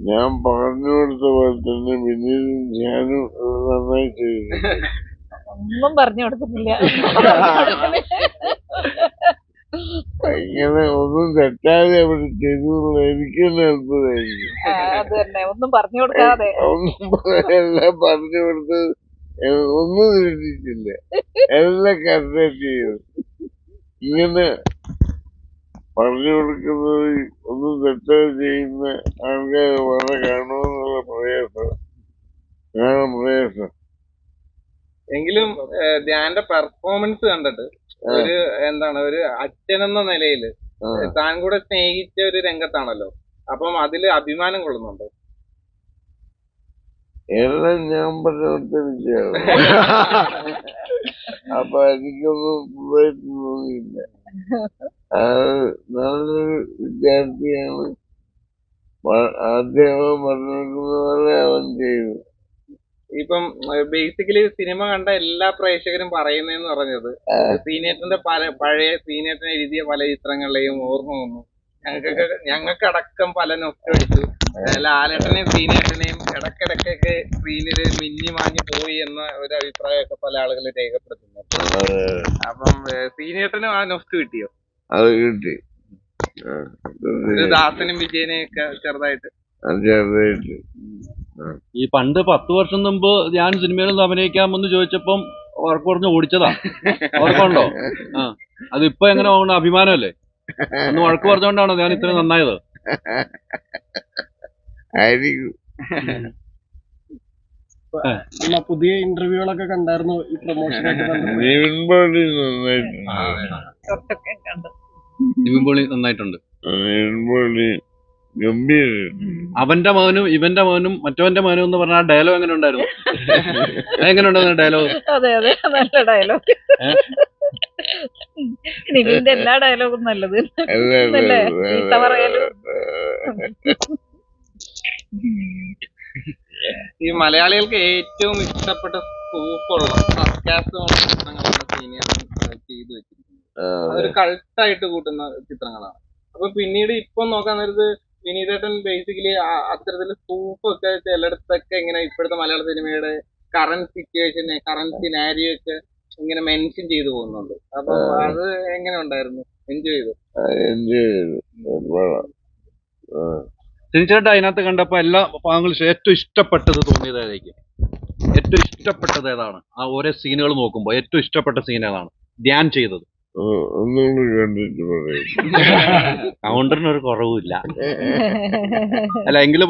ഞാൻ പറഞ്ഞു കൊടുത്ത പോലെ തന്നെ പിന്നീട് ഞാനും നന്നായി ചെയ്തു. ഒന്നും പറഞ്ഞു കൊടുത്തിട്ടില്ല. ഇങ്ങനെ ഒന്നും തെറ്റാതെ അവിടെ ചെയ്തു എനിക്ക് തന്നെ അത്ഭുതമായിരിക്കും. അത് തന്നെ, ഒന്നും പറഞ്ഞു കൊടുക്കാതെ. ഒന്നും എല്ലാം പറഞ്ഞു കൊടുത്ത് ഒന്നും തെറ്റിച്ചില്ല, എല്ലാം കറക്റ്റ് ചെയ്തു. ഇങ്ങനെ പറഞ്ഞു കൊടുക്കുന്നത് ഒന്നും തെറ്റാതെ ചെയ്യുന്ന ആൾക്കാർ വളരെ കാണുമെന്നുള്ള പ്രയാസം. എങ്കിലും ധ്യാന്റെ പെർഫോമൻസ് കണ്ടിട്ട് ഒരു ഒരു അച്ഛൻ എന്ന നിലയിൽ താൻ കൂടെ സ്നേഹിച്ച ഒരു രംഗത്താണല്ലോ, അപ്പം അതില് അഭിമാനം കൊള്ളുന്നുണ്ടോ? എല്ലാം ഞാൻ പറഞ്ഞിട്ട് വിജയമാണ്. അപ്പൊ എനിക്കൊന്നും പുതുതായിട്ട് തോന്നിയില്ല. നല്ലൊരു വിദ്യാർത്ഥിയാണ്. അദ്ദേഹം പറഞ്ഞിരിക്കുന്ന പോലെ അവൻ ചെയ്തു. ഇപ്പം ബേസിക്കലി സിനിമ കണ്ട എല്ലാ പ്രേക്ഷകരും പറയുന്നതെന്ന് പറഞ്ഞത് സീനിയേറ്ററിന്റെ പഴയ സീനിയേറ്ററിനെ എഴുതിയ പല ചിത്രങ്ങളിലെയും ഓർമ്മ വന്നു. ഞങ്ങൾക്കടക്കം പല നൊസ്റ്റു അടിച്ചു. ലാലേട്ടനെയും സീനിയേറ്ററിനെയും ഇടക്കിടക്കൊക്കെ സ്ക്രീനില് മിന്നി മാഞ്ഞു പോയി എന്ന ഒരു അഭിപ്രായമൊക്കെ പല ആളുകൾ രേഖപ്പെടുത്തുന്നു. അപ്പം സീനിയേറ്ററിനും ആ നൊസ്റ്റു കിട്ടിയോ? അത് കിട്ടി. ദാസനും വിജയനെയൊക്കെ ചെറുതായിട്ട്. ഈ പണ്ട് 10 വർഷം മുമ്പ് ഞാൻ സിനിമയിലൊന്നും അഭിനയിക്കാമെന്ന് ചോദിച്ചപ്പം ഉറപ്പ് പറഞ്ഞ് ഓടിച്ചതാ, ഓർക്കുണ്ടോ? അതിപ്പോ എങ്ങനെ പോകണ അഭിമാനമല്ലേ? അന്ന് വഴക്ക് പറഞ്ഞോണ്ടാണോ ഞാൻ ഇത്ര നന്നായത്? പുതിയ ഇന്റർവ്യൂകളൊക്കെ കണ്ടായിരുന്നു ഈ പ്രൊമോഷൻ നന്നായിട്ടുണ്ട്. അവന്റെ മകനും ഇവന്റെ മകനും മറ്റവന്റെ മകനും എന്ന് പറഞ്ഞ ഡയലോഗ് എങ്ങനെ ഉണ്ടായിരുന്നു? എങ്ങനെ ഉണ്ടായിരുന്നു ഡയലോഗ്? അതെ അതെ, നല്ല ഡയലോഗ്. നിവിന്റെ എല്ലാ ഡയലോഗും നല്ലത്. ഈ മലയാളികൾക്ക് ഏറ്റവും ഇഷ്ടപ്പെട്ട സ്കൂപ്പുള്ള ചിത്രങ്ങളാണ് സീനിയർ ചെയ്തു വെച്ചിരിക്കുന്നത്. അതൊരു കൾട്ടായിട്ട് കൂട്ടുന്ന ചിത്രങ്ങളാണ്. അപ്പൊ പിന്നീട് ഇപ്പൊ നോക്കാൻ നേരത്ത് വിനീതേട്ടൻ ബേസിക്കലി അത്തരത്തില് സ്കൂപ്പൊക്കെ ചിലയിടത്തൊക്കെ ഇങ്ങനെ ഇപ്പോഴത്തെ മലയാള സിനിമയുടെ കറന്റ് സിറ്റുവേഷനെ, കറന്റ് സിനാരിയോ ഒക്കെ ഇങ്ങനെ മെൻഷൻ ചെയ്തു പോകുന്നുണ്ട്. അപ്പൊ അത് എങ്ങനെ ഉണ്ടായിരുന്നു? എൻജോയ് ചെയ്തു? തീർച്ചയായിട്ടും അതിനകത്ത് കണ്ടപ്പോ എല്ലാ ഭാഗങ്ങളും ഏറ്റവും ഇഷ്ടപ്പെട്ടത് തോന്നിയതായിരിക്കും. ഏറ്റവും ഇഷ്ടപ്പെട്ടത് ഏതാണ്? ആ ഓരോ സീനുകൾ നോക്കുമ്പോ ഏറ്റവും ഇഷ്ടപ്പെട്ട സീൻ ഏതാണ് ധ്യാൻ ചെയ്തത്? കൗണ്ടറിനൊരു കുറവുമില്ല. അല്ല എങ്കിലും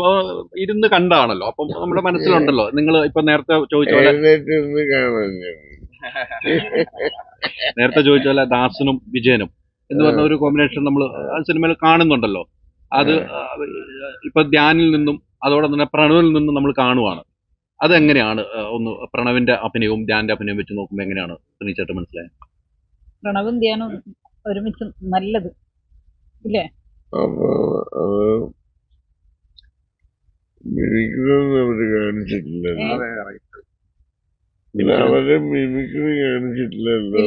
ഇരുന്ന് കണ്ടാണല്ലോ, അപ്പം നമ്മുടെ മനസ്സിലുണ്ടല്ലോ. നിങ്ങൾ ഇപ്പൊ നേരത്തെ ചോദിച്ച പോലെ ദാസനും വിജയനും എന്ന് പറഞ്ഞ ഒരു കോമ്പിനേഷൻ നമ്മൾ സിനിമയിൽ കാണുന്നുണ്ടല്ലോ. അത് ഇപ്പൊ ധ്യാനിൽ നിന്നും അതോടൊപ്പം തന്നെ പ്രണവിൽ നിന്നും നമ്മൾ കാണുവാണ്. അതെങ്ങനെയാണ് ഒന്ന് പ്രണവിന്റെ അഭിനയവും ധ്യാന്റെ അഭിനയവും വെച്ച് നോക്കുമ്പോ എങ്ങനെയാണ് സുനിച്ചേട്ടൻ മനസ്സിലായത്? പ്രണവും ധ്യാനും ഒരുമിച്ച് നല്ലത് ഇല്ലേ? അവര് കാണിച്ചിട്ടില്ലല്ലോ, അവരെ മിമിക്രി കാണിച്ചിട്ടില്ലല്ലോ.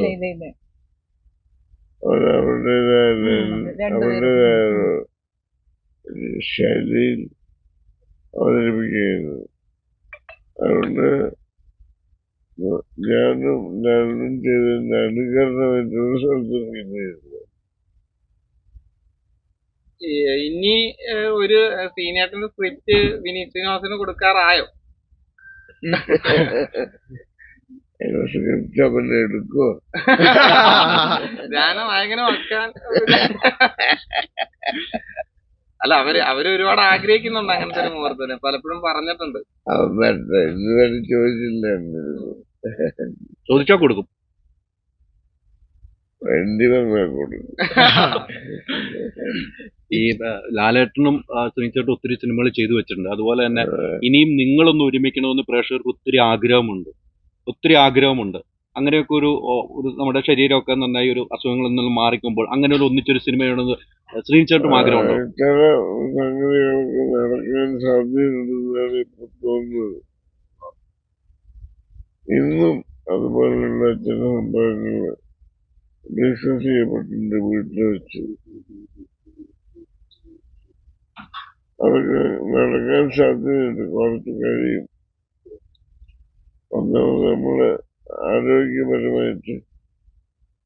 അവരുടേതായ ശൈലിയിൽ അവതരിപ്പിക്കുന്നു. അതുകൊണ്ട് ഞാനും ചെയ്തതിന്റെ അനുകരണമായിട്ടുള്ള സ്ഥലത്ത് പിന്നെയായിരുന്നു. ഇനി ഒരു സീനിയേറ്ററിന്റെ സ്ക്രിപ്റ്റ് വിനീത് ശ്രീനിവാസന് കൊടുക്കാറായോ? സ്ക്രിപ്റ്റ് അവനെ എടുക്കോ? ധ്യാന നായകനെ വെക്കാൻ അല്ല, അവര് ഒരുപാട് ആഗ്രഹിക്കുന്നുണ്ട് അങ്ങനത്തെ ഒരു മുഹൂർത്തത്തിന്, പലപ്പോഴും പറഞ്ഞിട്ടുണ്ട്. ഇതുവരെ ചോദിച്ചില്ല. ചോദിച്ചാ കൊടുക്കും. ഈ ലാലേട്ടനും സുനിച്ചേട്ടും ഒത്തിരി സിനിമകൾ ചെയ്തു വെച്ചിട്ടുണ്ട്. അതുപോലെ തന്നെ ഇനിയും നിങ്ങളൊന്ന് ഒരുമിക്കണമെന്ന് പ്രേക്ഷകർക്ക് ഒത്തിരി ആഗ്രഹമുണ്ട്. അങ്ങനെയൊക്കെ ഒരു നമ്മുടെ ശരീരമൊക്കെ നന്നായി ഒരു അസുഖങ്ങളിൽ നിന്നും മാറിക്കുമ്പോൾ അങ്ങനെ ഒരു ഒന്നിച്ചൊരു സിനിമയാണെന്ന് ശ്രീനിച്ചേട്ടും ആഗ്രഹമുണ്ടോ? ചില സംഗതികളൊക്കെ നടക്കാൻ സാധ്യതയുണ്ടെന്നാണ് ഇപ്പൊ തോന്നുന്നത്. ഇന്നും അതുപോലുള്ള ചില സംഭവങ്ങൾ ഡിസ്കസ് ചെയ്യപ്പെട്ടിട്ടുണ്ട് വീട്ടിൽ വെച്ച്. അവർക്ക് നടക്കാൻ സാധ്യതയുണ്ട്, കുറച്ച് കഴിയും. ഒന്നാമത് നമ്മള് ആരോഗ്യപരമായിട്ട്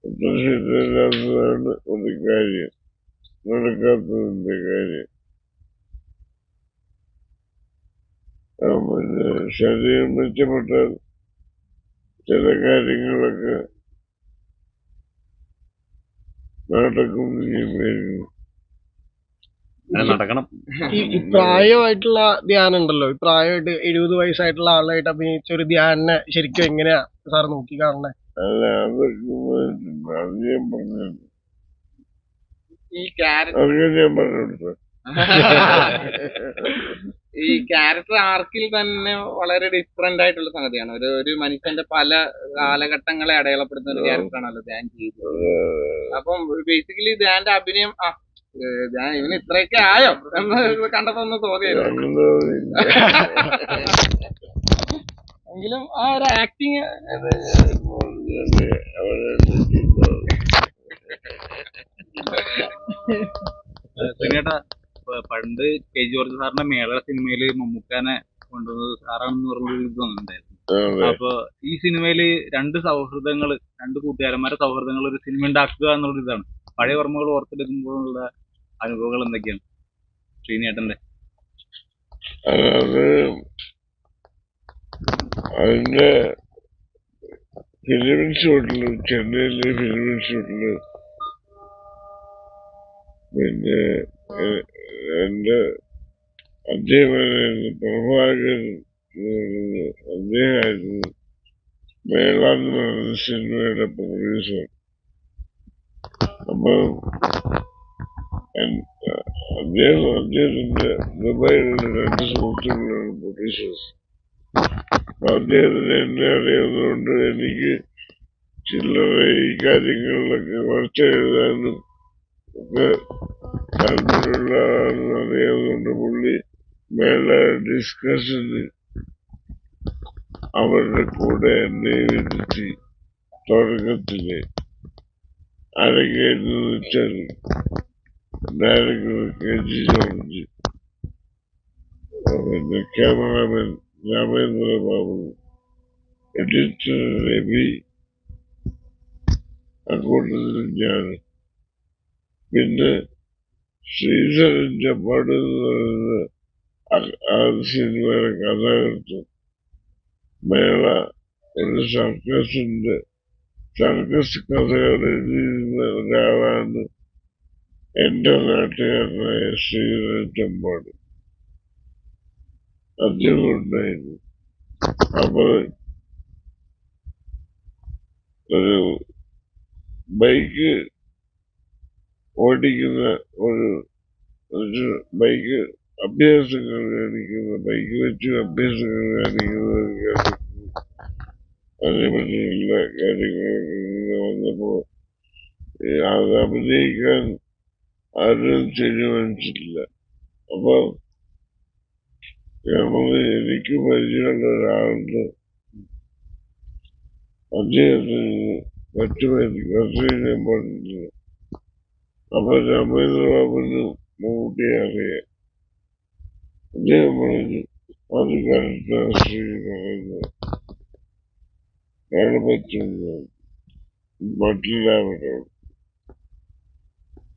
അത്ര ശരിയല്ലാത്തതാണ് ഒരു കാര്യം, നടക്കാത്തതിന്റെ കാര്യം. പിന്നെ ശരീരം മെച്ചപ്പെട്ടാൽ ചില കാര്യങ്ങളൊക്കെ നടക്കും ചെയ്യുമായിരുന്നു. നടക്കണം. ഈ പ്രായമായിട്ടുള്ള ധ്യാനം ഉണ്ടല്ലോ, ഈ പ്രായമായിട്ട് 70 വയസ്സായിട്ടുള്ള ആളായിട്ട് അഭിനയിച്ച ഒരു ധ്യാനെ ശരിക്കും എങ്ങനെയാ സാർ നോക്കി കാണണേ? അല്ല, അതൊക്കെ അധികം പറഞ്ഞു, ഈ ക്യാരക്ടർ അതൊക്കെ ഞാൻ പറഞ്ഞു. ഈ ക്യാരക്ടർ ആർക്കിൽ തന്നെ വളരെ ഡിഫറെന്റ് ആയിട്ടുള്ള സംഗതിയാണ്. ഒരു മനുഷ്യന്റെ പല കാലഘട്ടങ്ങളെ അടയാളപ്പെടുത്തുന്ന ഒരു ക്യാരക്ടറാണല്ലോ ധ്യാൻ ചെയ്തത്. അപ്പം ബേസിക്കലി ധ്യാന്റെ അഭിനയം ഞാൻ ഇവന് ഇത്രയൊക്കെ ആയോ എന്ന് കണ്ടപ്പോ ഒന്ന് തോന്നിയായിരുന്നു. എങ്കിലും ആ ഒരു ആക്ടിങ് പിന്നീട് പണ്ട് കെ ജി ജോർജ് സാറിന്റെ മേള സിനിമയില് മമ്മൂക്കാനെ കൊണ്ടുവന്നത് സാറാണെന്ന് പറഞ്ഞൊരു ഇത് വന്നിട്ടുണ്ടായിരുന്നു. അപ്പൊ ഈ സിനിമയില് രണ്ട് കൂട്ടുകാരന്മാരുടെ സൗഹൃദങ്ങൾ ഒരു സിനിമ ഉണ്ടാക്കുക എന്നുള്ള ഇതാണ്. പഴയ ഓർമ്മകൾ ഓർത്തെടുക്കുമ്പോഴുള്ള അനുഭവങ്ങൾ എന്തൊക്കെയാണ് ശ്രീനേട്ടന്റെ? അതിന്റെ ഫിലിം ഷൂട്ടില്, ചെന്നൈയിലെ ഫിലിം ഷൂട്ടില് പിന്നെ എന്റെ അദ്ദേഹമായിരുന്നു പ്രഭാകരൻ, അദ്ദേഹമായിരുന്നു മേള എന്ന് പറയുന്ന സിനിമയുടെ പ്രൊഡ്യൂസർ. അപ്പൊ അദ്ദേഹത്തിന്റെ ദുബായിലുള്ള 2 സുഹൃത്തുക്കളാണ് പ്രൊഡ്യൂസേഴ്സ്. അദ്ദേഹത്തിന് എന്നെ അറിയാവുന്നതുകൊണ്ട് എനിക്ക് ചില്ലറ ഈ കാര്യങ്ങളിലൊക്കെ കുറച്ച് എഴുതാനും ഒക്കെ താല്പര്യമുള്ള ആളാണെന്ന് അറിയാവുന്നതുകൊണ്ട് പുള്ളി മേള ഡിസ്കഷന് അവരുടെ കൂടെ എന്നെ ഇരുത്തി തുടക്കത്തില് ആരൊക്കെയായിരുന്നു വെച്ചാൽ ഡയറക്ടർ കെ ജി ജോർജ്, പിന്നെ ക്യാമറാമാൻ രാമേന്ദ്ര ബാബു, എഡിറ്റർ രവി, അക്കൂട്ടത്തിൽ ഞാൻ, പിന്നെ ശ്രീധരൻ ചപ്പാട് എന്ന് പറയുന്ന ആ സിനിമയുടെ കഥാകൃത്ത്. മേള ഒരു സർക്കസ് കഥകൾ എഴുതിയിരുന്ന ഒരാളാണ് എന്റെ നാട്ടുകാരനായ ശ്രീധരൻ ചമ്പാട്. അദ്ദേഹം ഉണ്ടായിരുന്നു. അപ്പൊ ഒരു ബൈക്ക് ഓടിക്കുന്ന ഒരു ബൈക്ക് അഭ്യാസങ്ങൾ കാണിക്കുന്ന, ബൈക്ക് വെച്ച് അഭ്യാസങ്ങൾ കാണിക്കുന്ന അതേപറ്റിയുള്ള കാര്യങ്ങളൊക്കെ വന്നപ്പോ അത് അഭിനയിക്കാൻ ആരും തീരുമാനിച്ചിട്ടില്ല. അപ്പൊ എനിക്ക് പരിചയമുള്ള ഒരാളുണ്ട്, അദ്ദേഹത്തിന് പറ്റുമായിരിക്കും പറഞ്ഞു. അപ്പൊ രാമേന്ദ്ര ബാബുന് മമ്മൂട്ടിയെ അറിയാം. അദ്ദേഹം പറഞ്ഞു അത് കറക്റ്റാണ് ശ്രീ പറയുന്നത്, അയാളെ പറ്റുന്നു, മറ്റെല്ലാവരും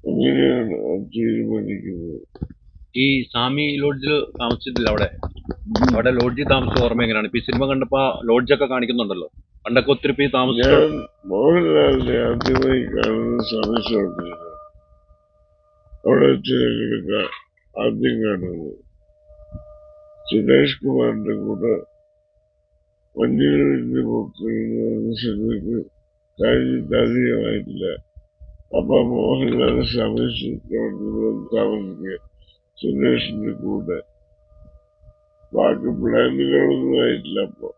അങ്ങനെയാണ് തീരുമാനിക്കുന്നത്. ഈ സാമി ലോഡ്ജിൽ താമസിച്ചിട്ടില്ല, അവിടെ ലോഡ്ജിൽ താമസിച്ച ഓർമ്മ എങ്ങനെയാണ്? ഇപ്പൊ ഈ സിനിമ കണ്ടപ്പോ ലോഡ്ജൊക്കെ കാണിക്കുന്നുണ്ടല്ലോ, പണ്ടൊക്കെ ഒത്തിരി പേര് താമസിച്ചു. ഞാൻ മോഹൻലാലിനെ ആദ്യമായി കാണുന്ന സമയത്തോട്ടില്ല, അവിടെ വെച്ച് ആദ്യം കാണുന്നത് സുരേഷ് കുമാറിന്റെ കൂടെ മഞ്ഞിൽ വിരിഞ്ഞ പൂക്കൾ എന്ന് പറഞ്ഞ സിനിമയ്ക്ക് കഴിഞ്ഞിട്ട് അധികമായിട്ടില്ല. അപ്പൊ മോഹൻലാൽ താമസിക്കുക സുരേഷിന്റെ കൂടെ, ബാക്കി പ്ലാനുകളൊന്നും ആയിട്ടില്ല. അപ്പൊ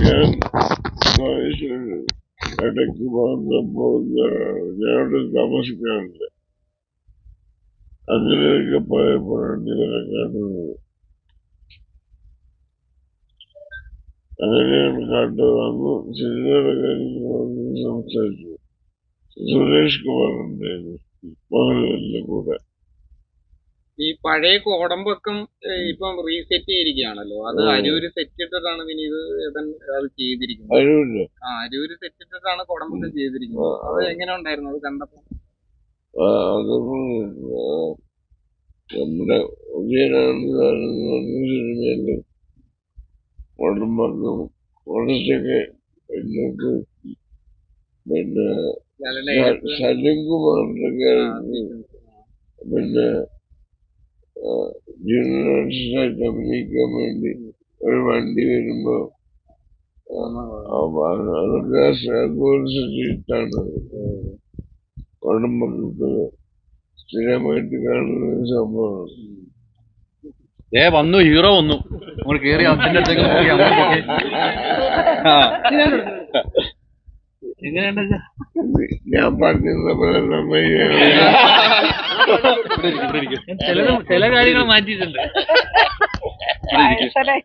ഞാൻ ഇടയ്ക്ക് ഞാനവിടെ താമസിക്കാറില്ല. അങ്ങനെയൊക്കെ പോയപ്പോഴാണ് ഇവരെ കാണുന്നത്. അങ്ങനെയാണ് കണ്ടത്. അന്ന് സിനിമയുടെ കാര്യങ്ങൾ സംസാരിച്ചു. സുരേഷ് കുമാർ ഉണ്ടായിരുന്നു മോഹൻലാലിന്റെ കൂടെ. ഈ പഴയ കോടമ്പക്കം ഇപ്പം റീസെറ്റ് ചെയ്തിരിക്കുകയാണല്ലോ. അത് അരൂര് സെറ്റ് ഇട്ടിട്ടാണ് വിനീത് ഏട്ടൻ അത് ചെയ്തിരിക്കുന്നത്. അരുവില്ല അരൂര് സെറ്റ് ഇട്ടിട്ടാണ് കോടമ്പക്കം ചെയ്തിരിക്കുന്നത്. അത് എങ്ങനെ ഉണ്ടായിരുന്നു അത് കണ്ടപ്പോ? അതൊന്നും നമ്മുടെ സിനിമയില് ഉടമ്പക്കം കുറച്ചൊക്കെ എന്നൊക്കെ പിന്നെ സലിംകുമാറിന്റെ പിന്നെ ജൂനിയറായിട്ട് അഭിനയിക്കാൻ വേണ്ടി ഒരു വണ്ടി വരുമ്പോ അതൊക്കെ ഇട്ടാണ് ഉടമ്പക്കത്ത് സ്ഥിരമായിട്ട് കാണുന്ന ഒരു സംഭവമാണ്. വന്നു ഹീറോ വന്നു നമ്മൾ കേറി അതിന്റെ അടുത്തേക്ക് നോക്കി എങ്ങനെയുണ്ട് ഞാൻ പറഞ്ഞ പോലെ ചില കാര്യങ്ങൾ മാറ്റിയിട്ടുണ്ട്. വയസ്സല്ലേ